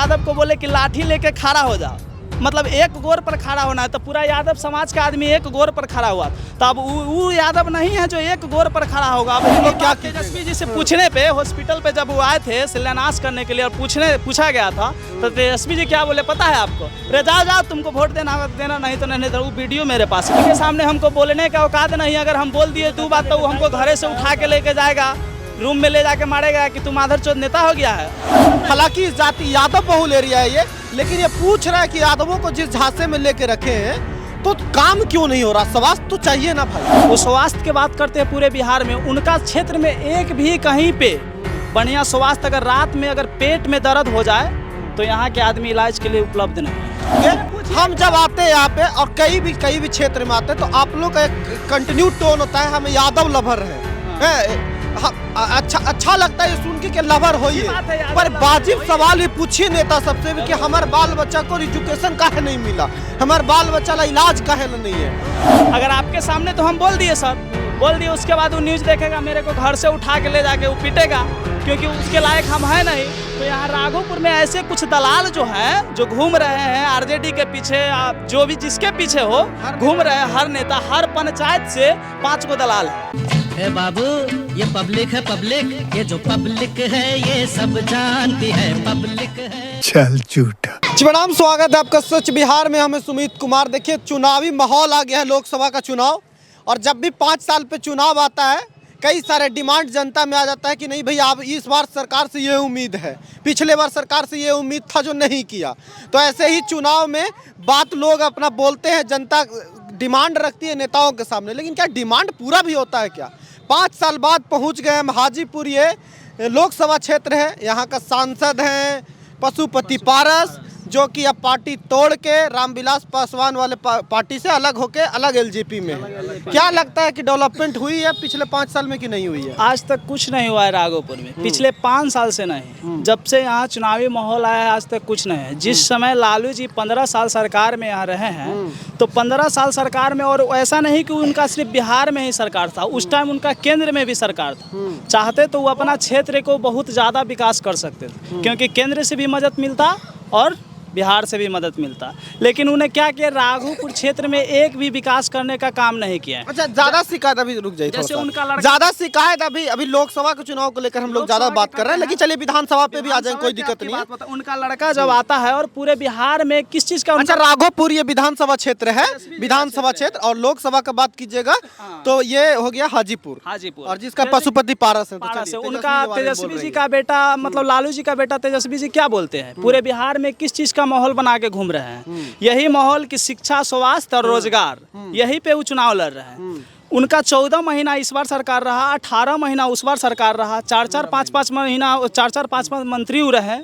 यादव को बोले कि लाठी लेके खड़ा हो जाओ, मतलब एक गोर पर खड़ा होना है, तो पूरा यादव समाज का आदमी एक गोर पर खड़ा हुआ। तो अब वो यादव नहीं है जो एक गोर पर खड़ा होगा। अब वो क्या तेजस्वी जी से पूछने पे हॉस्पिटल पे जब वो आए थे शिलान्यास करने के लिए और पूछा गया था, तो तेजस्वी जी क्या बोले पता है आपको? रे जाओ तुमको वोट देना नहीं तो नहीं। वो वीडियो मेरे पास है, सामने हमको बोलने का औकात नहीं। अगर हम बोल दिए 2 बात तो वो हमको घरे से उठा के लेके जाएगा, रूम में ले जाके मारेगा कि तुम आधरचोद नेता हो गया है। हालांकि जाति यादव बहुल एरिया है ये, लेकिन ये पूछ रहा है कि यादवों को जिस झांसे में लेके रखे हैं तो काम क्यों नहीं हो रहा? स्वास्थ्य तो चाहिए ना भाई। वो स्वास्थ्य की बात करते हैं पूरे बिहार में, उनका क्षेत्र में एक भी कहीं पे बढ़िया स्वास्थ्य, अगर रात में अगर पेट में दर्द हो जाए तो यहाँ के आदमी इलाज के लिए उपलब्ध नहीं है। हम जब आते हैं यहाँ पे और कई भी क्षेत्र में आते हैं तो आप लोग का एक कंटिन्यू टोन होता है, हम यादव लवर है। अच्छा लगता है ये सुन के लवर हो ही, पर वाजिब सवाल ये पूछिए नेता सबसे भी कि हमारे बाल बच्चा को एजुकेशन काहे नहीं मिला, हमारे बाल बच्चा ला इलाज काहे नहीं है। अगर आपके सामने तो हम बोल दिए सर, बोल दिए, उसके बाद वो न्यूज देखेगा, मेरे को घर से उठा के ले जाके वो पीटेगा क्योंकि उसके लायक हम है नहीं। तो यहाँ राघोपुर में ऐसे कुछ दलाल जो हैं, जो घूम रहे हैं आरजेडी के पीछे, जो भी जिसके पीछे हो घूम रहे हैं, हर नेता हर पंचायत से 5 को दलाल है। बाबू ये पब्लिक है, पब्लिक, ये जो पब्लिक है ये सब जानती है, पब्लिक है। चल झूठा। प्रणाम, स्वागत है आपका सच बिहार में। हमें सुमित कुमार। देखिए चुनावी माहौल आ गया है, लोकसभा का चुनाव, और जब भी 5 साल पे चुनाव आता है कई सारे डिमांड जनता में आ जाता है कि नहीं भैया अब इस बार सरकार से ये उम्मीद है, पिछले बार सरकार से ये उम्मीद था जो नहीं किया। तो ऐसे ही चुनाव में बात लोग अपना बोलते हैं, जनता डिमांड रखती है नेताओं के सामने, लेकिन क्या डिमांड पूरा भी होता है क्या? 5 साल बाद पहुंच गए हम हाजीपुर, ये लोकसभा क्षेत्र है। यहाँ का सांसद हैं पशुपति पारस, जो कि अब पार्टी तोड़ के रामविलास पासवान वाले पार्टी से अलग होके अलग एलजेपी में है। क्या लगता है कि डेवलपमेंट हुई है पिछले 5 साल में कि नहीं हुई है? आज तक कुछ नहीं हुआ है राघोपुर में, पिछले 5 साल से नहीं। जब से यहाँ चुनावी माहौल आया है आज तक कुछ नहीं है। जिस समय लालू जी 15 साल सरकार में यहाँ रहे हैं, तो 15 साल सरकार में, और ऐसा नहीं कि उनका सिर्फ बिहार में ही सरकार था, उस टाइम उनका केंद्र में भी सरकार था। चाहते तो वो अपना क्षेत्र को बहुत ज़्यादा विकास कर सकते थे, क्योंकि केंद्र से भी मदद मिलता और बिहार से भी मदद मिलता, लेकिन उन्हें क्या किया, राघोपुर क्षेत्र में एक भी विकास करने का काम नहीं किया है। अच्छा, ज्यादा शिकायत अभी रुक जाइए, जैसे उनका लड़का, ज्यादा शिकायत अभी लोकसभा के चुनाव को लेकर हम लोग ज्यादा बात कर रहे हैं, लेकिन चलिए विधानसभा पे भी आ जाए, कोई दिक्कत नहीं है। उनका लड़का जब आता है और पूरे बिहार में किस चीज का, अच्छा राघोपुर ये विधानसभा क्षेत्र है, विधानसभा क्षेत्र, और लोकसभा का बात कीजिएगा तो ये हो गया हाजीपुर, और जिसका पशुपति पारस है। उनका तेजस्वी जी का बेटा, मतलब लालू जी का बेटा तेजस्वी जी क्या बोलते हैं, पूरे बिहार में किस चीज का माहौल बना के घूम रहे हैं, यही माहौल की शिक्षा, स्वास्थ्य और रोजगार, यही पे वो चुनाव लड़ रहे हैं। उनका 14 महीना इस बार सरकार रहा, 18 महीना उस बार सरकार रहा, 4-4, 5-5 महीना 4-4, 5-5 मंत्री रहे।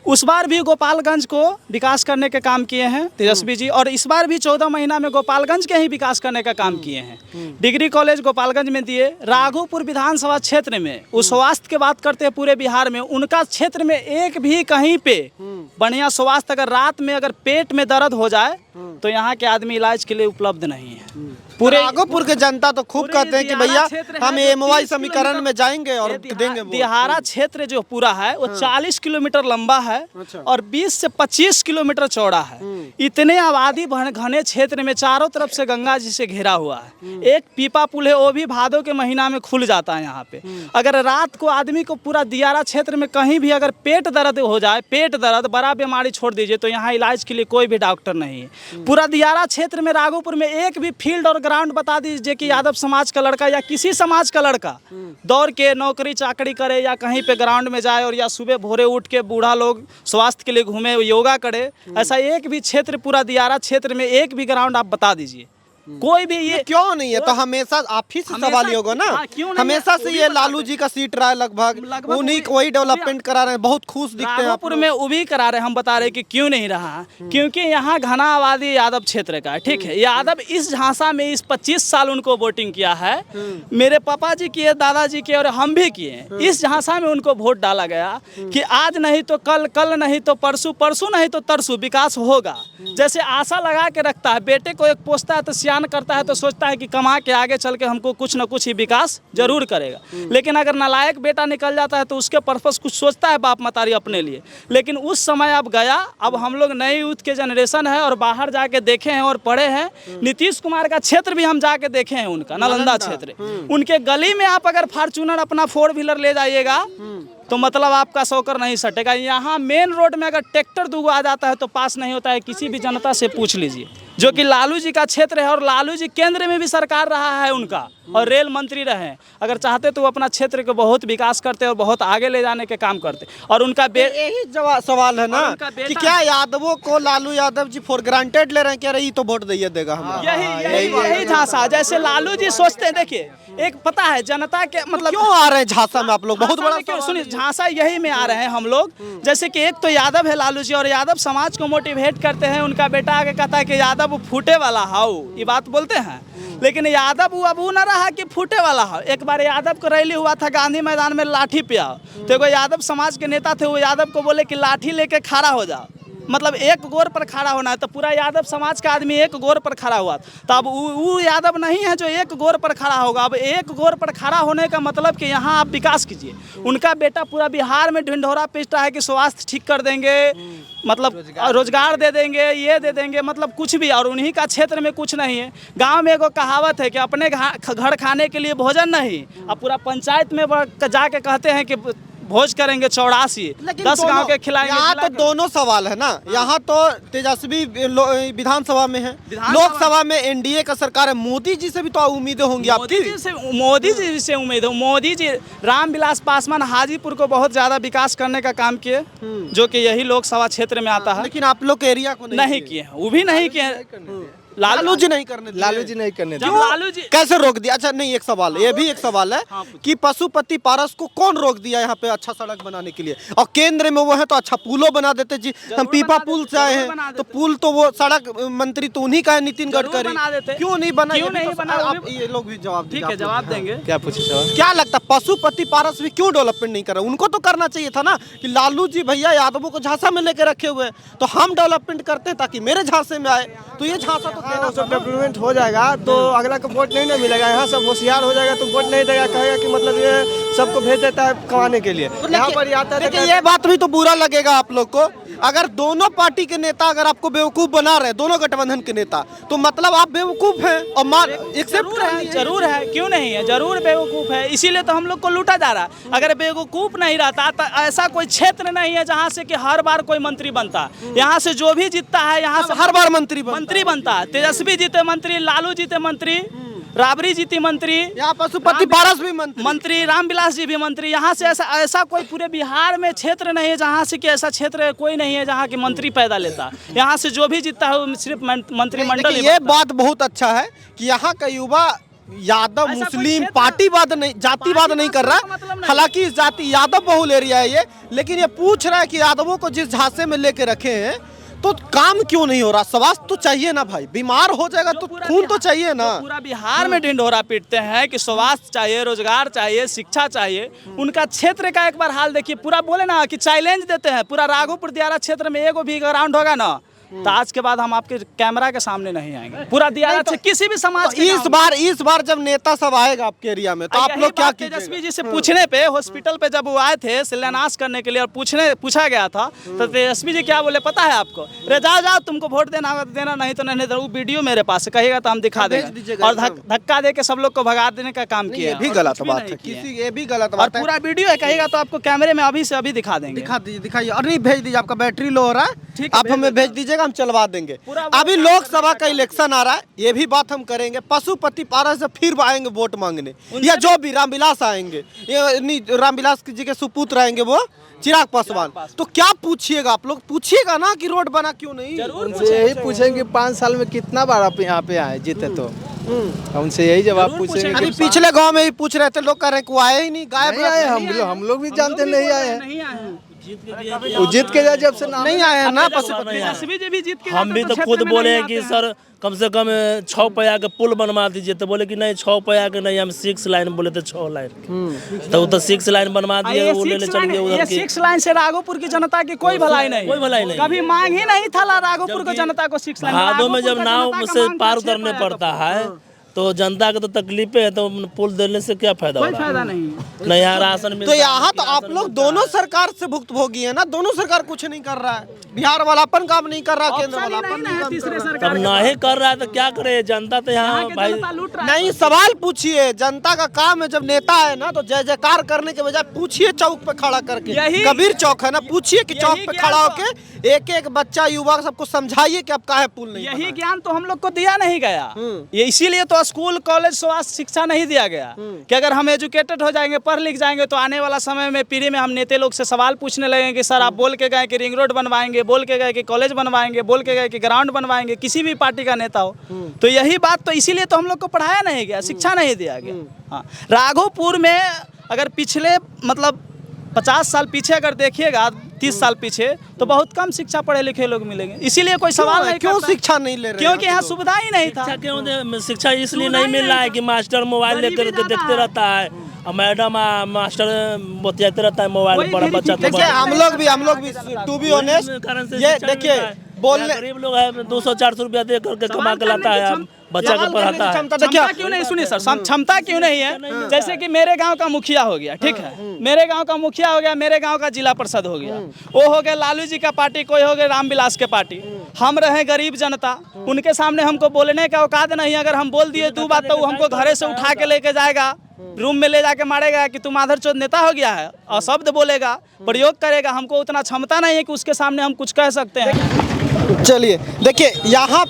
उस बार भी गोपालगंज को विकास करने के काम किए हैं तेजस्वी जी, और इस बार भी 14 महीना में गोपालगंज के ही विकास करने का काम किए हैं। डिग्री कॉलेज गोपालगंज में दिए। राघोपुर विधानसभा क्षेत्र में उस स्वास्थ्य की बात करते हैं पूरे बिहार में, उनका क्षेत्र में एक भी कहीं पे बढ़िया स्वास्थ्य, अगर रात में अगर पेट में दर्द हो जाए तो यहाँ के आदमी इलाज के लिए उपलब्ध नहीं है। पूरे राघोपुर के जनता तो खूब कहते हैं कि भैया हम एमवाई समीकरण में जाएंगे और देंगे। दिहारा क्षेत्र जो पूरा है वो 40 किलोमीटर लंबा है और 20 से 25 किलोमीटर चौड़ा है। इतने आबादी घने क्षेत्र में चारों तरफ से गंगा जी से घिरा हुआ है। एक पीपा पुल है, वो भी भादों के महीना में खुल जाता है यहाँ पे। अगर रात को आदमी को पूरा दियारा क्षेत्र में कहीं भी अगर पेट दर्द हो जाए, पेट दर्द बड़ा बीमारी छोड़ दीजिए, तो यहाँ इलाज के लिए कोई भी डॉक्टर नहीं है। पूरा दियारा क्षेत्र में राघोपुर में एक भी फील्ड और ग्राउंड बता दीजिए कि यादव समाज का लड़का या किसी समाज का लड़का दौड़ के नौकरी चाकरी करे या कहीं पे ग्राउंड में जाए, और या सुबह भोरे उठ के बूढ़ा लोग स्वास्थ्य के लिए घूमे, योगा करे, ऐसा एक भी क्षेत्र पूरा दियारा क्षेत्र में एक भी ग्राउंड आप बता दीजिए। कोई भी ये क्यों नहीं है? तो हमेशा आप ही से सवाल ही होगा ना। हमेशा से ये लालू जी का सीट रहा है, लगभग उन्हीं वही डेवलपमेंट करा रहे हैं, बहुत खुश दिखते हैं। राघोपुर में वो भी करा रहे हैं, हम बता रहे हैं कि क्यों नहीं रहा, क्योंकि यहाँ घना आबादी यादव क्षेत्र का है। ठीक है, यादव इस झांसा में इस 25 साल उनको वोटिंग किया है, मेरे पापा जी किए, दादाजी किए और हम भी किए। इस झांसा में उनको वोट डाला गया कि आज नहीं तो कल, कल नहीं तो परसों, परसों नहीं तो तरसों विकास होगा। जैसे आशा लगा के रखता है, बेटे को एक पोसता है तो ज्ञान करता है तो सोचता है कि कमा के आगे चल के हमको कुछ न कुछ ही विकास जरूर करेगा। लेकिन अगर नालायक बेटा निकल जाता है तो उसके पर्पस कुछ सोचता है बाप मतारी अपने लिए। लेकिन उस समय अब गया, अब हम लोग नए यूथ के जनरेशन है और बाहर जाके देखे हैं और पढ़े हैं। नीतीश कुमार का क्षेत्र भी हम जाके देखे हैं, उनका नालंदा क्षेत्र, उनके गली में आप अगर फॉर्च्यूनर अपना 4 व्हीलर ले जाइएगा तो मतलब आपका शौकर नहीं सटेगा। यहाँ मेन रोड में अगर ट्रैक्टर 2 आ जाता है तो पास नहीं होता है। किसी भी जनता से पूछ लीजिए, जो कि लालू जी का क्षेत्र है और लालू जी केंद्र में भी सरकार रहा है उनका और रेल मंत्री रहे। अगर चाहते तो वो अपना क्षेत्र को बहुत विकास करते और बहुत आगे ले जाने के काम करते। और उनका यही सवाल है ना कि क्या यादवों को लालू यादव जी फॉर ग्रांटेड ले रहे हैं, कह रही तो वोट देगा हम। यही झांसा, जैसे लालू जी सोचते हैं। देखिए एक पता है जनता के मतलब क्यों आ रहे हैं झांसा में आप लोग, बहुत बड़ा क्यों सुनिए, झांसा यही में आ रहे हैं हम लोग। जैसे कि एक तो यादव है लालू जी और यादव समाज को मोटिवेट करते हैं। उनका बेटा आगे कहता है कि यादव फूटे वाला हाउ, ये बात बोलते हैं। लेकिन यादव अब वो न रहा कि फूटे वाला हाउ। एक बार यादव को रैली हुआ था गांधी मैदान में, लाठी पे आओ, तो एगो यादव समाज के नेता थे, वो यादव को बोले कि लाठी लेके खड़ा हो जाओ, मतलब एक गोर पर खड़ा होना है। तो पूरा यादव समाज का आदमी एक गोर पर खड़ा हुआ। तो अब वो यादव नहीं है जो एक गोर पर खड़ा होगा। अब एक गोर पर खड़ा होने का मतलब कि यहाँ आप विकास कीजिए। उनका बेटा पूरा बिहार में ढिंढोरा पीटता है कि स्वास्थ्य ठीक कर देंगे, मतलब रोजगार दे देंगे, ये दे देंगे, मतलब कुछ भी। और उन्हीं का क्षेत्र में कुछ नहीं है। गांव में एगो कहावत है कि अपने घर खाने के लिए भोजन नहीं, अब पूरा पंचायत में जाके कहते हैं कि भोज करेंगे 84, 10 गांव के खिलाएंगे। यहाँ तो दोनों सवाल है ना। यहाँ तो तेजस्वी विधानसभा में है, लोकसभा में एनडीए का सरकार है। मोदी जी से भी तो उम्मीदें होंगी आपकी। मोदी जी से उम्मीद है। मोदी जी रामविलास पासवान हाजीपुर को बहुत ज्यादा विकास करने का काम किए, जो कि यही लोकसभा क्षेत्र में आता है। लेकिन आप लोग के एरिया को नहीं किए, वो भी नहीं किए। लालू जी नहीं करने, लालू जी नहीं करने। लालू जी कैसे रोक दिया? अच्छा नहीं, एक सवाल, ये भी एक सवाल है कि पशुपति पारस को कौन रोक दिया यहाँ पे अच्छा सड़क बनाने के लिए? और केंद्र में वो है तो अच्छा पुलों बना देते जी। हम पीपा पुल से आए हैं तो पुल तो वो सड़क मंत्री तो उन्हीं का है, नितिन गडकरी। क्यों नहीं बना? आप ये लोग भी जवाब ठीक है, जवाब देंगे। क्या पूछे सवाल? क्या लगता है पशुपति पारस भी क्यों डेवलपमेंट नहीं कर रहा? उनको तो करना चाहिए था ना कि लालू जी भैया यादवों को झांसा में लेके रखे हुए हैं, तो हम डेवलपमेंट करते हैं ताकि मेरे झांसे में आए। तो ये झांसा तो डेवलपमेंट हो जाएगा तो अगला को वोट नहीं ना मिलेगा। यहाँ सब होशियार हो जाएगा तो वोट नहीं देगा, कहेगा कि मतलब ये सबको भेज देता है कमाने के लिए। यहाँ पर आता है। लेकिन ये बात भी तो बुरा लगेगा आप लोग को, अगर दोनों पार्टी के नेता अगर आपको बेवकूफ बना रहे, दोनों गठबंधन के नेता, तो मतलब आप बेवकूफ हैं और एक्सेप्ट जरूर है, क्यों नहीं है, जरूर बेवकूफ है। इसीलिए तो हम लोग को लूटा जा रहा है। अगर बेवकूफ नहीं रहता तो ऐसा कोई क्षेत्र नहीं है जहाँ से कि हर बार कोई मंत्री बनता। यहाँ से जो भी जीतता है, यहाँ से हर बार मंत्री बनता है। तेजस्वी जीते मंत्री, लालू जीते मंत्री, राबड़ी जीती मंत्री, यहाँ पशुपति पारस भी मंत्री, रामविलास जी भी मंत्री। यहाँ से ऐसा कोई पूरे बिहार में क्षेत्र नहीं है जहाँ से कि ऐसा क्षेत्र कोई नहीं है जहाँ की मंत्री पैदा लेता। यहाँ से जो भी जीतता है वो सिर्फ मंत्रिमंडल। ये बात बहुत अच्छा है कि यहाँ का युवा यादव मुस्लिम पार्टीवाद नहीं, जातिवाद नहीं कर रहा। हालांकि जाति यादव बहुल एरिया है ये, लेकिन ये पूछ रहा है कि यादवों को जिस झांसे में लेके रखे हैं तो काम क्यों नहीं हो रहा? स्वास्थ्य तो चाहिए ना भाई, बीमार हो जाएगा तो खून तो चाहिए ना। पूरा बिहार में ढिंढोरा पीटते हैं कि स्वास्थ्य चाहिए, रोजगार चाहिए, शिक्षा चाहिए। उनका क्षेत्र का एक बार हाल देखिए। पूरा बोले ना कि चैलेंज देते हैं, पूरा राघोपुर दियारा क्षेत्र में एगो भी ग्राउंड होगा ना तो आज के बाद हम आपके कैमरा के सामने नहीं आएंगे। पूरा दियारा से किसी भी समाज के इस बार जब नेता सब आएगा आपके एरिया में तो आप लोग क्या कीजिएगा? तेजस्वी जी से पूछने पे हॉस्पिटल पे जब वो आए थे शिलान्यास करने के लिए और पूछा गया था तो तेजस्वी जी क्या बोले पता है आपको? रे जाओ तुमको वोट देना होगा तो देना, नहीं तो नहीं। वो वीडियो मेरे पास कहिएगा तो हम दिखा देंगे। और धक्का दे के सब लोग को भगा देने का काम किया। ये भी गलत बात है, किसी ये भी गलत बात है। पूरा वीडियो है, कहिएगा तो आपको कैमरे में अभी से अभी दिखा देंगे। दिखाइए। और नहीं भेज दीजिए, आपका बैटरी लो हो रहा है, आप हमें भेज दीजिएगा, हम चलवा देंगे। अभी लोकसभा का इलेक्शन आ रहा है, ये भी बात हम करेंगे। पशुपति पारस से फिर आएंगे वोट मांगने, या जो भी रामविलास आएंगे, ये रामविलास जी के सुपुत्र आएंगे वो चिराग पासवान, तो क्या पूछिएगा आप लोग? पूछिएगा ना कि रोड बना क्यों नहीं। यही पूछेंगे 5 साल में कितना बार आप यहाँ पे आए जीते, तो उनसे यही जवाब पूछेंगे। अभी पिछले गांव में ही पूछ रहे थे, लोग कह रहे हैं कि वो आए ही नहीं, गायब आए। हम लोग भी जानते नहीं आए हैं। वो जीत के जाए जब से नाम नहीं आए हैं ना पशुपति। तेजस्वी जी भी जीत के हम भी जाते तो क्षेत्र खुद में बोले नहीं हैं कि आते सर कम से कम 6 पैया के पुल बनवा दीजिए, तो बोले कि नहीं 6 पैया के नहीं, हम 6 लाइन बोले थे 6 लाइन, तो वो तो 6 लाइन बनवा हैं। दिए, ये वो ले ले 6 चल लाइन, गए ये उधर की। 6 लाइन से राघोपुर की जनता की कोई भलाई नहीं, कोई भलाई नहीं। कभी मांग ही नहीं था राघोपुर को जनता को 6 लाइन। भादों में राघोपुर जब का नाव जनता का से मांग पार था 6 उतरने पैया का पड़ता है तो जनता को तो तकलीफें है, तो पुल देने से क्या फायदा कोई होगा? फायदा नहीं। नहीं यहाँ राशन मिलता तो है, यहाँ तो आप लोग दोनों सरकार से भुक्तभोगी है ना, दोनों सरकार कुछ नहीं कर रहा है। बिहार वाला अपन काम नहीं कर रहा, केंद्र वाला अपन नहीं काम कर तीसरे रहा। सरकार तब नहीं कर रहा है तो क्या करे जनता, तो यहाँ के भाई जनता लूट रहा है। नहीं, सवाल पूछिए, जनता का काम है, जब नेता है ना तो जय जयकार करने के बजाय पूछिए चौक पे खड़ा करके। यही- कबीर चौक है ना, पूछिए कि यही चौक पे ज्ञान खड़ा तो- होके एक एक बच्चा युवा सबको समझाइए कि अब काहे पुल नहीं बना यही है। ज्ञान तो हम लोग को दिया नहीं गया। ये इसीलिए तो स्कूल कॉलेज स्वास्थ्य शिक्षा नहीं दिया गया कि अगर हम एजुकेटेड हो जाएंगे, पढ़ लिख जाएंगे, तो आने वाला समय में पीढ़ी में हम नेता लोग से सवाल पूछने लगेंगे कि सर आप बोल के गए कि रिंग रोड बनवाएंगे, बोल के गए कि कॉलेज बनवाएंगे, बोल के गए कि ग्राउंड बनवाएंगे, किसी भी पार्टी का नेता हो। तो यही बात, तो इसीलिए तो हम लोग को पढ़ाया नहीं गया, शिक्षा नहीं दिया गया। हाँ, राघोपुर में अगर पिछले मतलब 50 साल पीछे अगर देखिएगा, 30 साल पीछे, तो बहुत कम शिक्षा पढ़े लिखे लोग मिलेंगे। इसीलिए कोई सवाल नहीं क्यों करता। शिक्षा नहीं ले रहे? क्योंकि यहाँ सुविधा ही नहीं था। शिक्षा क्यों शिक्षा इसलिए नहीं मिल रहा है कि मास्टर मोबाइल लेकर के देखते रहता है और मैडम मास्टर बतियाते रहता है मोबाइल पर, बच्चा तो देखिए हम लोग भी टू बी ऑनेस्ट, ये देखिए बोलने गरीब लोग है 200-400 रुपया दे करके कमा के लाता है, बच्चा को पढ़ाता है। क्षमता क्यों नहीं, सुनिए सर, क्षमता क्यों नहीं है? जैसे कि मेरे गांव का मुखिया हो गया, ठीक है, मेरे गांव का मुखिया हो गया, मेरे गांव का जिला परिषद हो गया, वो हो गया लालू जी का पार्टी, कोई हो गया रामविलास के पार्टी। हम रहे गरीब जनता, उनके सामने हमको बोलने का औकात नहीं। अगर हम बोल दिए 2 बात तो वो हमको घरे से उठा के लेके जाएगा, रूम में ले जाके मारेगा कि तुम आधरचोद नेता हो गया है, और शब्द बोलेगा, प्रयोग करेगा। हमको उतना क्षमता नहीं है कि उसके सामने हम कुछ कह सकते हैं। चलिए देखिए यहाँ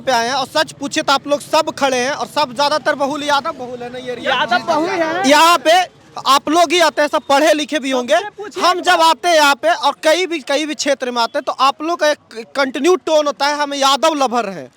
पे आए हैं और सच पूछे तो आप लोग सब खड़े हैं और सब ज्यादातर बहुल यादव है ना, ये यादव बहु है। यहाँ पे आप लोग ही आते हैं, सब पढ़े लिखे भी होंगे। हम जब आते हैं यहाँ पे और कई भी क्षेत्र में आते हैं तो आप लोग का एक कंटिन्यू टोन होता है, हम यादव लवर हैं।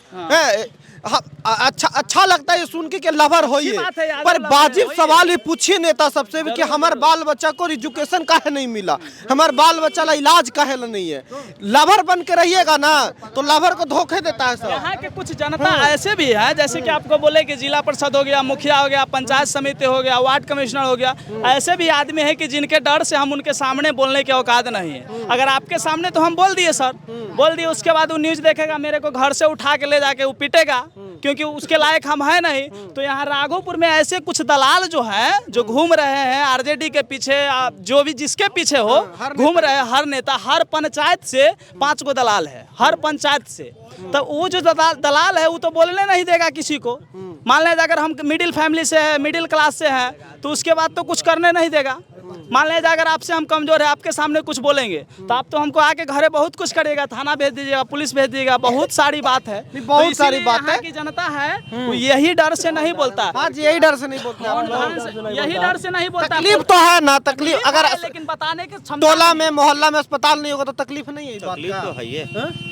अच्छा लगता है ये सुन के कि लवर हो ये, बात है, यादव पर लवर वाजिब है, सवाल ये पूछिए नेता सबसे भी कि हमारे बाल बच्चा को एजुकेशन काहे नहीं मिला, हमारे बाल बच्चा ला इलाज काहे ला नहीं है। लवर बन के रहिएगा ना तो लवर को धोखे देता है सब। यहाँ के कुछ जनता ऐसे भी है, जैसे कि आपको बोले कि जिला परिषद हो गया, मुखिया हो गया, पंचायत समिति हो गया, वार्ड कमिश्नर हो गया, ऐसे भी आदमी है कि जिनके डर से हम उनके सामने बोलने के औकात नहीं है। अगर आपके सामने तो हम बोल दिए सर, बोल दिए, उसके बाद वो न्यूज देखेगा, मेरे को घर से उठा के ले जाके वो पीटेगा, क्योंकि उसके लायक हम है नहीं। तो यहाँ राघोपुर में ऐसे कुछ दलाल जो हैं, जो घूम रहे हैं आरजेडी के पीछे, जो भी जिसके पीछे हो घूम रहे हैं, हर नेता, हर पंचायत से 5 गो दलाल है, हर पंचायत से। तो वो जो दलाल है वो तो बोलने नहीं देगा किसी को। मान लीजिए अगर हम मिडिल फैमिली से है, मिडिल क्लास से है, तो उसके बाद तो कुछ करने नहीं देगा। मान लीजिए अगर आपसे हम कमजोर है, आपके सामने कुछ बोलेंगे तो आप तो हमको आके घरे बहुत कुछ करिएगा, थाना भेज दीजिएगा, पुलिस भेज दीजिएगा, बहुत सारी बात है। बहुत सारी बात है। यहाँ की जनता है वो यही डर से नहीं बोलता। आज यही डर से नहीं बोलते आप लोग। यही डर से नहीं बोलता। तकलीफ तो है ना, तकलीफ अगर लेकिन बताने की क्षमता टोला में मोहल्ला में अस्पताल नहीं होगा तो तकलीफ नहीं है। तकलीफ तो है ये,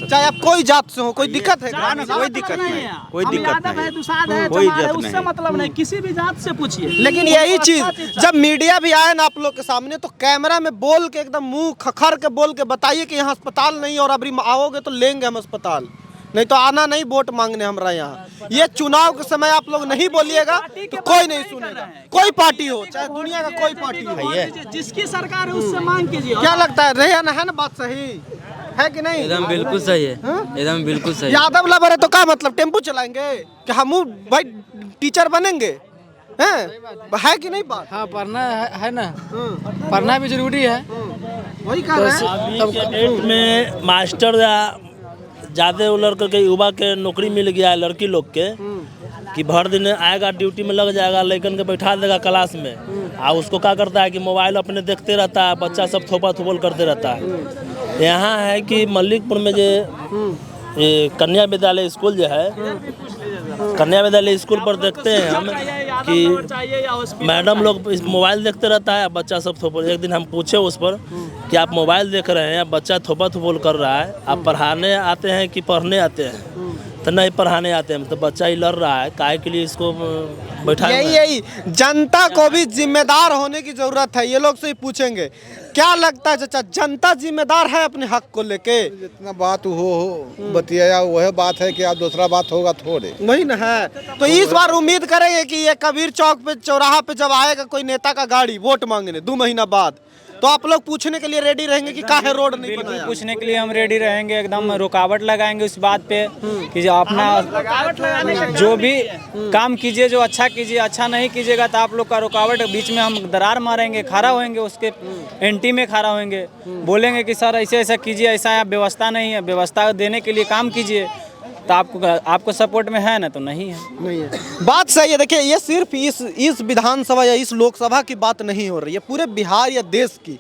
चाहे आप कोई जात से हो, कोई दिक्कत है कोई दिक्कत नहीं है, कोई दिक्कत नहीं है, दुसाध है, कोई चमार है, जात उससे मतलब नहीं, किसी भी जात से पूछिए। लेकिन यही चीज जब मीडिया भी आए ना आप लोग के सामने तो कैमरा में बोल के एकदम मुंह खखर के बोल के बताइए कि यहाँ अस्पताल नहीं और अभी आओगे तो लेंगे हम अस्पताल, नहीं तो आना नहीं वोट मांगने हमारा यहाँ। ये चुनाव के समय आप लोग नहीं बोलिएगा तो कोई नहीं सुनेगा, कोई पार्टी हो, चाहे दुनिया का कोई पार्टी हो, जिसकी सरकार है उससे मांग कीजिए। क्या लगता है रहे ना, है ना बात सही है कि नहीं? एकदम बिल्कुल सही है, एकदम बिल्कुल सही। यादव लवर है तो क्या मतलब टेम्पो चलाएंगे कि हम भाई टीचर बनेंगे, है कि नहीं बात? हाँ पढ़ना है ना, पढ़ना भी जरूरी है। वही कह रहे हैं। अभी के डेट में मास्टर या ज़्यादा लड़के के युवा के नौकरी मिल गया है लड़की लोग के, कि भर दिन आएगा ड्यूटी में लग जाएगा, लड़कन के बैठा देगा क्लास में, और उसको क्या करता है कि मोबाइल अपने देखते रहता है, बच्चा सब थोपा थोपल करते रहता है। यहाँ है कि मल्लिकपुर में जो कन्या विद्यालय स्कूल जो है, कन्या विद्यालय स्कूल पर देखते हैं हम कि मैडम लोग मोबाइल देखते रहता है, बच्चा सब थोपल। एक दिन हम पूछे उस पर कि आप मोबाइल देख रहे हैं, बच्चा थोपा थोपल कर रहा है, आप पढ़ाने आते हैं कि पढ़ने आते हैं? तो नहीं पढ़ाने आते हैं, तो बच्चा ही लड़ रहा है, काहे के लिए इसको बैठा? यही जनता को भी जिम्मेदार होने की जरूरत है। ये लोग से ही पूछेंगे क्या लगता है चाचा, जनता जिम्मेदार है अपने हक को लेके? जितना बात हो बतियाया वह बात है कि आप दूसरा बात होगा थोड़े। वही ना है। तो इस बार उम्मीद करेंगे कि ये कबीर चौक पे चौराहा पे जब आएगा कोई नेता का गाड़ी वोट मांगने 2 महीना बाद, तो आप लोग पूछने के लिए रेडी रहेंगे कि काहे रोड नहीं बिल्कुल बनाया? पूछने के लिए हम रेडी रहेंगे, एकदम रुकावट लगाएंगे उस बात पे कि जो अपना जो भी काम कीजिए, जो अच्छा कीजिए, अच्छा नहीं कीजिएगा तो आप लोग का रुकावट बीच में हम दरार मारेंगे, खड़ा होंगे, उसके एंटी में खड़ा होंगे, बोलेंगे कि सर ऐसे ऐसा कीजिए, ऐसा व्यवस्था नहीं है, व्यवस्था देने के लिए काम कीजिए। तो आपको सपोर्ट में है ना, तो नहीं है। नहीं है, बात सही है। देखिए ये सिर्फ इस विधानसभा या इस लोकसभा की बात नहीं हो रही है, पूरे बिहार या देश की।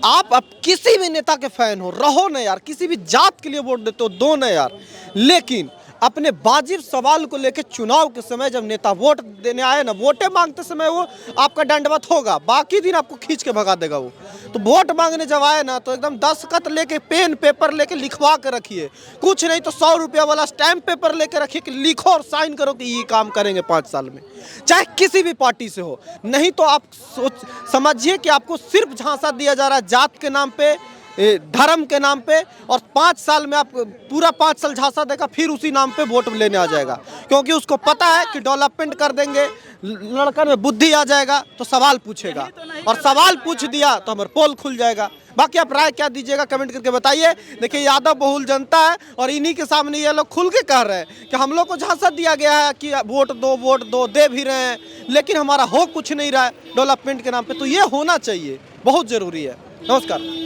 आप अब किसी भी नेता के फैन हो, रहो ना यार, किसी भी जात के लिए वोट देते हो दो ना यार, लेकिन अपने वाजिब सवाल को लेकर चुनाव के समय जब नेता वोट देने आए ना, वोटे मांगते समय वो आपका दंडवत होगा, बाकी दिन आपको खींच के भगा देगा वो। तो वोट मांगने जब आए ना तो एकदम दस्तखत लेके, पेन पेपर लेके लिखवा के रखिए, कुछ नहीं तो 100 रुपया वाला स्टैम्प पेपर लेके रखिए कि लिखो और साइन करो कि ये काम करेंगे 5 साल में, चाहे किसी भी पार्टी से हो। नहीं तो आप समझिए कि आपको सिर्फ झांसा दिया जा रहा है जात के नाम पे, धर्म के नाम पे, और 5 साल में आप पूरा 5 साल झांसा देगा, फिर उसी नाम पे वोट लेने आ जाएगा, क्योंकि उसको पता है कि डेवलपमेंट कर देंगे, लड़कन में बुद्धि आ जाएगा तो सवाल पूछेगा, और सवाल पूछ दिया तो हमारा पोल खुल जाएगा। बाकी आप राय क्या दीजिएगा कमेंट करके बताइए। देखिए यादव बहुल जनता है और इन्हीं के सामने ये लोग खुल के कह रहे हैं कि हम लोग को झांसा दिया गया है कि वोट दो, दे भी रहे हैं, लेकिन हमारा हो कुछ नहीं रहा है डेवलपमेंट के नाम पे। तो ये होना चाहिए, बहुत ज़रूरी है। नमस्कार।